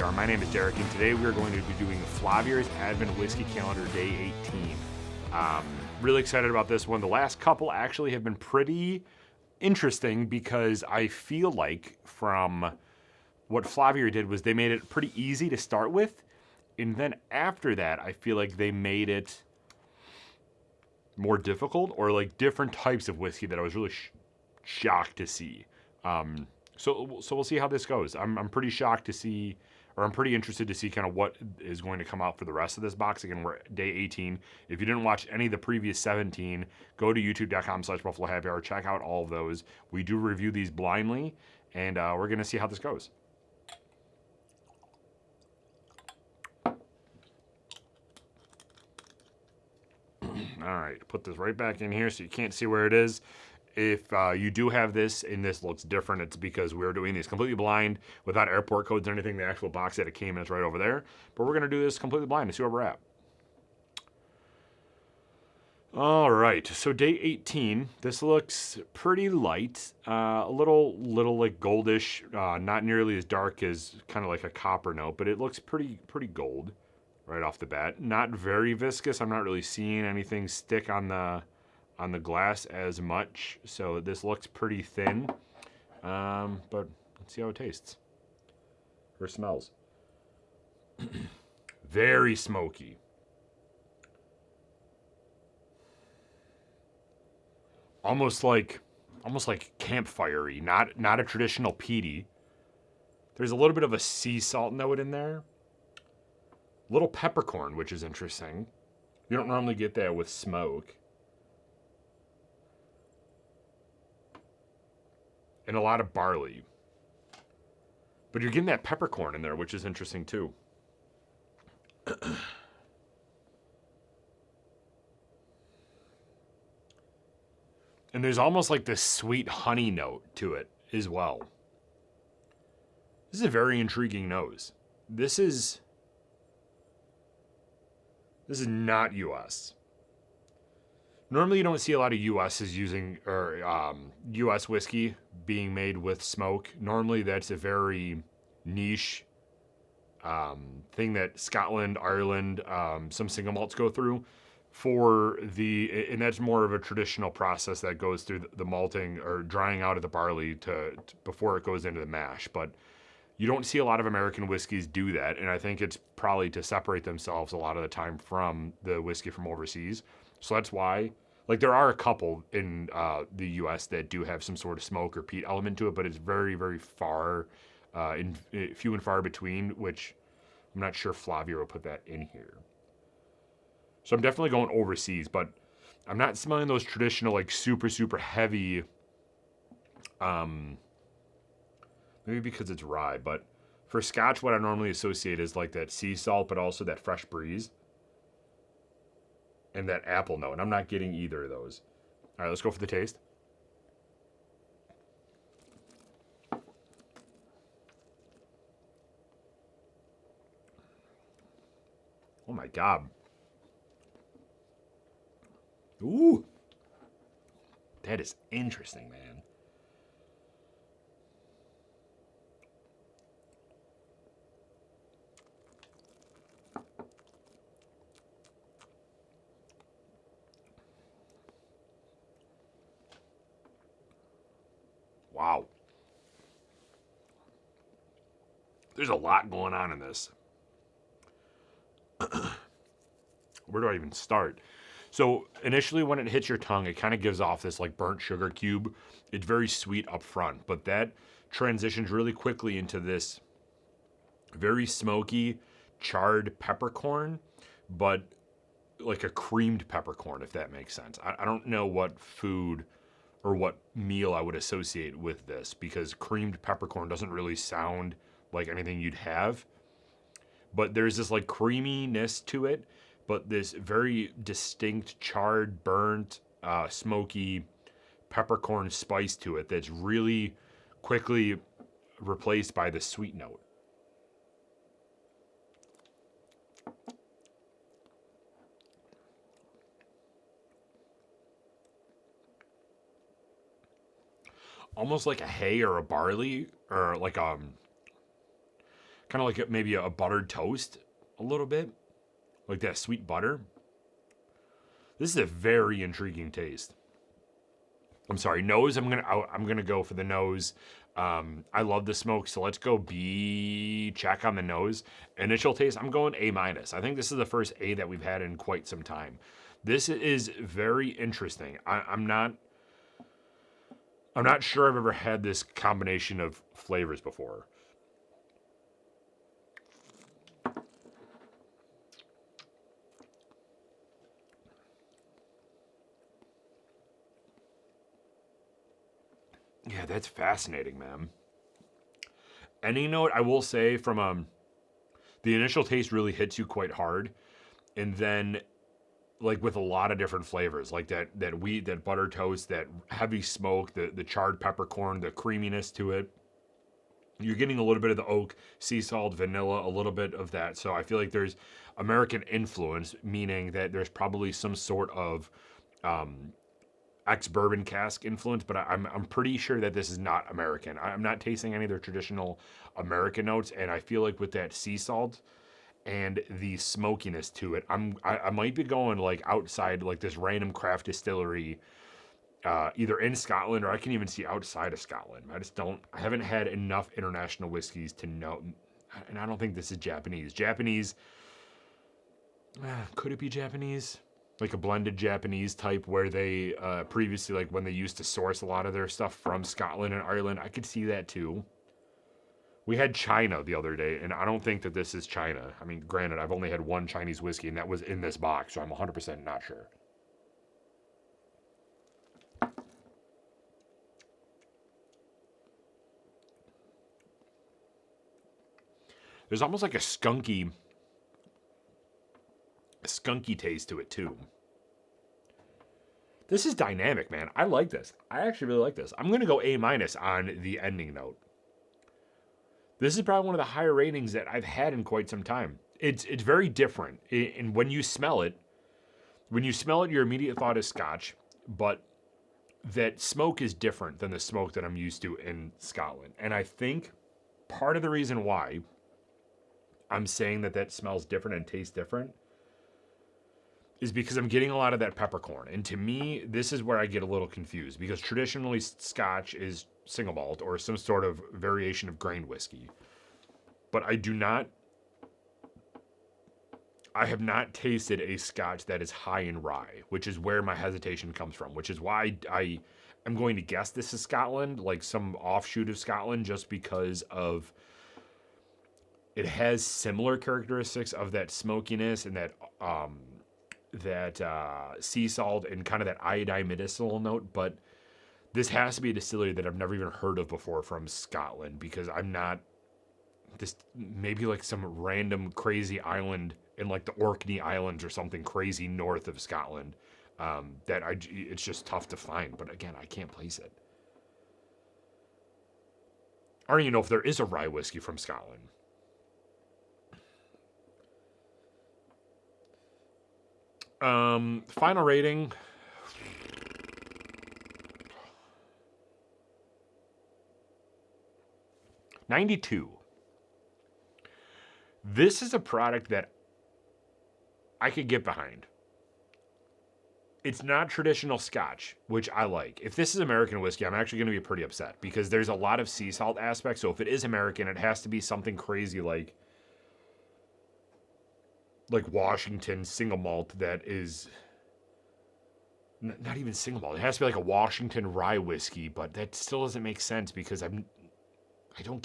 Flaviar. My name is Derek, and today we are going to be doing Flaviar's Advent Whiskey Calendar Day 18. Really excited about this one. The last couple actually have been pretty interesting because I feel like from what Flaviar did was they made it pretty easy to start with, and then after that I feel like they made it more difficult, or like different types of whiskey that I was really shocked to see. So we'll see how this goes. I'm pretty shocked to see, or I'm pretty interested to see kind of what is going to come out for the rest of this box. Again, we're at day 18. If you didn't watch any of the previous 17, go to youtube.com/BuffaloHappyHour. Check out all of those. We do review these blindly, and we're going to see how this goes. All right, put this right back in here so you can't see where it is. If you do have this and this looks different, it's because we're doing these completely blind without airport codes or anything. The actual box that it came in is right over there. But we're going to do this completely blind to see where we're at. All right, so day 18. This looks pretty light. A little like goldish, not nearly as dark as kind of like a copper note, but it looks pretty gold right off the bat. Not very viscous. I'm not really seeing anything stick on the glass as much, so this looks pretty thin, but let's see how it tastes or smells. Very smoky, almost like campfire-y, not a traditional peaty. There's a little bit of a sea salt note in there, a little peppercorn, which is interesting. You don't normally get that with smoke. And a lot of barley. But you're getting that peppercorn in there, which is interesting too. And there's almost like this sweet honey note to it as well. This is a very intriguing nose. This is not US. Normally, you don't see a lot of USs using, or US whiskey being made with smoke. Normally, that's a very niche thing that Scotland, Ireland, some single malts go through and that's more of a traditional process that goes through the malting or drying out of the barley before it goes into the mash. But you don't see a lot of American whiskeys do that, and I think it's probably to separate themselves a lot of the time from the whiskey from overseas. So that's why, like, there are a couple in the U.S. that do have some sort of smoke or peat element to it, but it's very, very few and far between, which I'm not sure Flaviar will put that in here. So I'm definitely going overseas, but I'm not smelling those traditional, like, super, super heavy, maybe because it's rye, but for Scotch, what I normally associate is like that sea salt, but also that fresh breeze. And that apple note, and I'm not getting either of those. All right, let's go for the taste. Oh my God. Ooh. That is interesting, man. Wow. There's a lot going on in this. Where do I even start? So initially when it hits your tongue, it kind of gives off this like burnt sugar cube. It's very sweet up front, but that transitions really quickly into this very smoky, charred peppercorn, but like a creamed peppercorn, if that makes sense. I don't know what food or what meal I would associate with this, because creamed peppercorn doesn't really sound like anything you'd have. But there's this like creaminess to it, but this very distinct charred, burnt, smoky peppercorn spice to it that's really quickly replaced by the sweet note. Almost like a hay or a barley, or like Kind of like maybe a buttered toast a little bit. Like that sweet butter. This is a very intriguing taste. I'm sorry, nose. I'm gonna go for the nose. I love the smoke, so let's go B. Check on the nose. Initial taste, I'm going A-. I think this is the first A that we've had in quite some time. This is very interesting. I'm not sure I've ever had this combination of flavors before. Yeah, that's fascinating, man. Ending note, I will say from the initial taste really hits you quite hard, and then like with a lot of different flavors, like that wheat, that butter toast, that heavy smoke, the charred peppercorn, the creaminess to it. You're getting a little bit of the oak, sea salt, vanilla, a little bit of that. So I feel like there's American influence, meaning that there's probably some sort of ex-bourbon cask influence, but I'm pretty sure that this is not American. I'm not tasting any of their traditional American notes, and I feel like with that sea salt and the smokiness to it, I might be going like outside like this random craft distillery, either in Scotland or I can even see outside of Scotland. I haven't had enough international whiskeys to know, and I don't think this is Japanese. Could it be Japanese? Like a blended Japanese type where they previously, like when they used to source a lot of their stuff from Scotland and Ireland, I could see that too. We had China the other day, and I don't think that this is China. I mean, granted, I've only had one Chinese whiskey, and that was in this box, so I'm 100% not sure. There's almost like a skunky taste to it too. This is dynamic, man. I like this. I actually really like this. I'm going to go A- on the ending note. This is probably one of the higher ratings that I've had in quite some time. It's very different. And when you smell it, your immediate thought is Scotch, but that smoke is different than the smoke that I'm used to in Scotland. And I think part of the reason why I'm saying that smells different and tastes different is because I'm getting a lot of that peppercorn. And to me, this is where I get a little confused, because traditionally Scotch is single malt or some sort of variation of grain whiskey. But I have not tasted a Scotch that is high in rye, which is where my hesitation comes from, which is why I'm going to guess this is Scotland, like some offshoot of Scotland, just because of it has similar characteristics of that smokiness and that sea salt and kind of that iodine medicinal note. But this has to be a distillery that I've never even heard of before from Scotland, because I'm not this, maybe like some random crazy island in like the Orkney Islands or something crazy north of Scotland, it's just tough to find. But again, I can't place it. I don't even know if there is a rye whiskey from Scotland. Final rating. $92. This is a product that I could get behind. It's not traditional Scotch, which I like. If this is American whiskey, I'm actually going to be pretty upset, because there's a lot of sea salt aspects. So if it is American, it has to be something crazy like Washington single malt that is not even single malt. It has to be like a Washington rye whiskey, but that still doesn't make sense, because I don't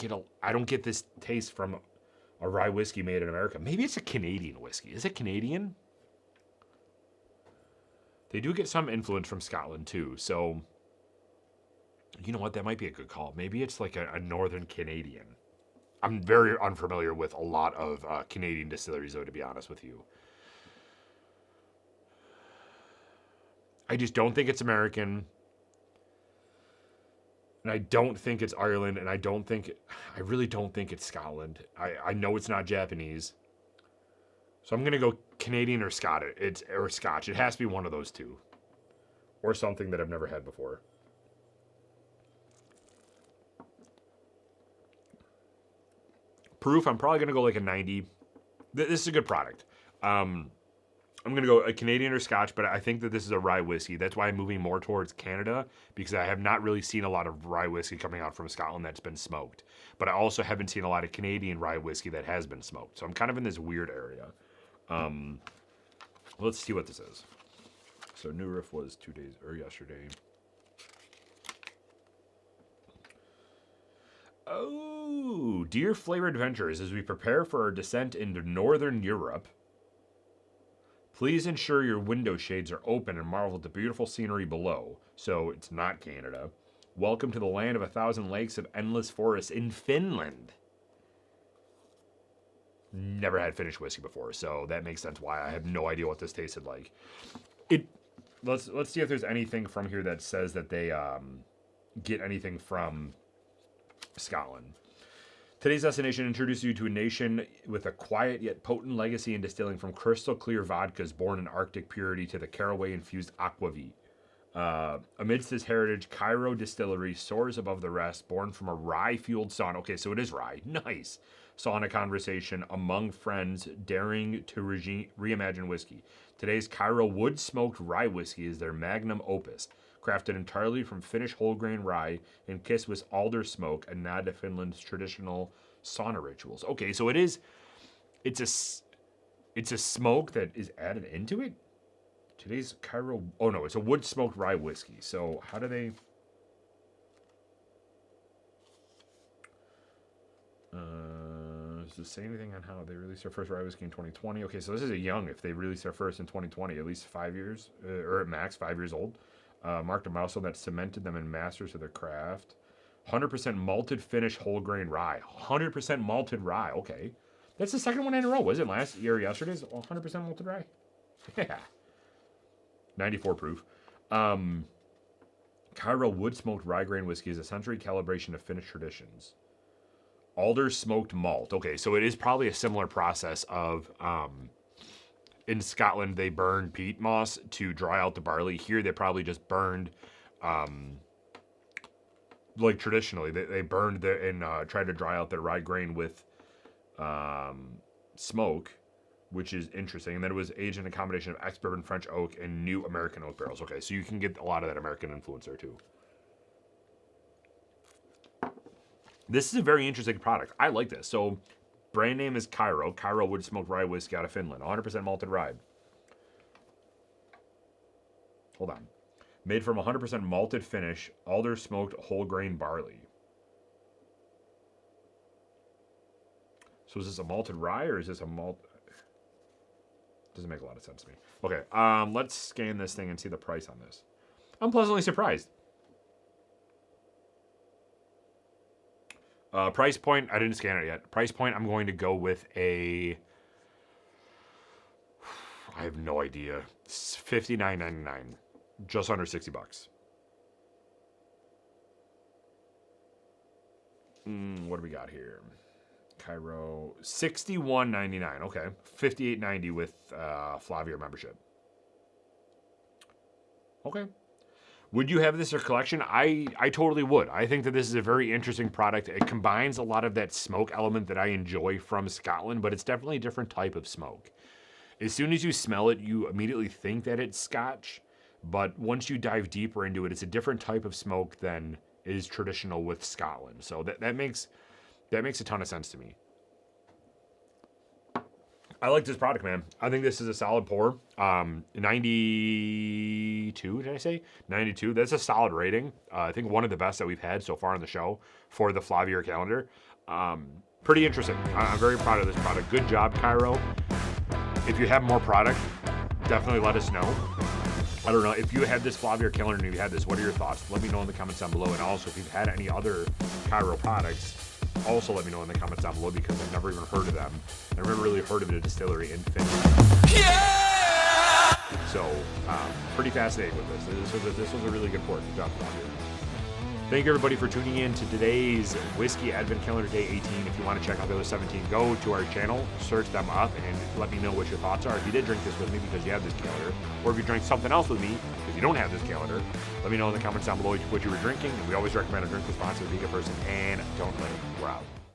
get this taste from a rye whiskey made in America. Maybe it's a Canadian whiskey. Is it Canadian? They do get some influence from Scotland too. So, you know what? That might be a good call. Maybe it's like a Northern Canadian. I'm very unfamiliar with a lot of Canadian distilleries, though, to be honest with you. I just don't think it's American. And I don't think it's Ireland. And I really don't think it's Scotland. I know it's not Japanese. So I'm going to go Canadian or Scotch. It has to be one of those two. Or something that I've never had before. Proof, I'm probably going to go like a 90. This is a good product. I'm going to go a Canadian or Scotch, but I think that this is a rye whiskey. That's why I'm moving more towards Canada, because I have not really seen a lot of rye whiskey coming out from Scotland that's been smoked. But I also haven't seen a lot of Canadian rye whiskey that has been smoked. So I'm kind of in this weird area. Let's see what this is. So New Riff was 2 days, or yesterday. Oh, dear flavor adventurers, as we prepare for our descent into Northern Europe, please ensure your window shades are open and marvel at the beautiful scenery below. So it's not Canada. Welcome to the land of 1,000 lakes of endless forests in Finland. Never had Finnish whiskey before, so that makes sense why I have no idea what this tasted like. Let's see if there's anything from here that says that they get anything from Scotland. Today's destination introduces you to a nation with a quiet yet potent legacy in distilling from crystal clear vodkas born in Arctic purity to the caraway-infused aquavit. Amidst this heritage, Kyro Distillery soars above the rest, born from a rye-fueled sauna. Okay, so it is rye. Nice. Sauna conversation among friends, daring to reimagine whiskey. Today's Kyro Wood Smoked Rye Whiskey is their magnum opus, crafted entirely from Finnish whole grain rye and kissed with alder smoke, a nod to Finland's traditional sauna rituals. Okay, so it's a smoke that is added into it. Today's Kyro, oh no, it's a wood smoked rye whiskey. So how do they? Does it say anything on how they released their first rye whiskey in 2020? Okay, so this is a young. If they released their first in 2020, at least 5 years, or at max 5 years old. Marked a milestone that cemented them in masters of their craft. 100% malted Finnish whole grain rye. 100% malted rye. Okay. That's the second one in a row. Was it last year or yesterday's? 100% malted rye? Yeah. 94 proof. Kyro Wood Smoked Rye Grain Whiskey is a century calibration of Finnish traditions. Alder smoked malt. Okay, so it is probably a similar process of... in Scotland, they burn peat moss to dry out the barley. Here, they probably just burned, like traditionally, they burned and tried to dry out their rye grain with smoke, which is interesting. And then it was aged in a combination of ex-bourbon French oak and new American oak barrels. Okay, so you can get a lot of that American influence there, too. This is a very interesting product. I like this. So... brand name is Kyro. Kyro Wood Smoked Rye Whiskey out of Finland. 100% malted rye. Hold on. Made from 100% malted Finnish, alder smoked whole grain barley. So is this a malted rye or is this a malt? Doesn't make a lot of sense to me. Okay, let's scan this thing and see the price on this. I'm pleasantly surprised. Price point, I didn't scan it yet. Price point, I'm going to go with a... I have no idea. It's $59.99. Just under $60. What do we got here? Kyro, $61.99. Okay. $58.90 with Flaviar membership. Okay. Would you have this in your collection? I totally would. I think that this is a very interesting product. It combines a lot of that smoke element that I enjoy from Scotland, but it's definitely a different type of smoke. As soon as you smell it, you immediately think that it's Scotch, but once you dive deeper into it, it's a different type of smoke than is traditional with Scotland. So that makes a ton of sense to me. I like this product, man. I think this is a solid pour. 92, did I say? 92. That's a solid rating. I think one of the best that we've had so far on the show for the Flaviar calendar. Pretty interesting. I'm very proud of this product. Good job, Kyro. If you have more product, definitely let us know. I don't know. If you had this Flaviar calendar and you had this, what are your thoughts? Let me know in the comments down below. And also, if you've had any other Kyro products, also let me know in the comments down below, because I've never even heard of them. I've never really heard of the distillery in Finland. Yeah! So, pretty fascinating with this. This was a really good pour. Good job, Flaviar. Thank you, everybody, for tuning in to today's Whiskey Advent Calendar Day 18. If you want to check out the other 17, go to our channel, search them up, and let me know what your thoughts are. If you did drink this with me because you have this calendar, or if you drank something else with me because you don't have this calendar, let me know in the comments down below what you were drinking. And we always recommend a drink responsibly, being a person, and don't let it. We're out.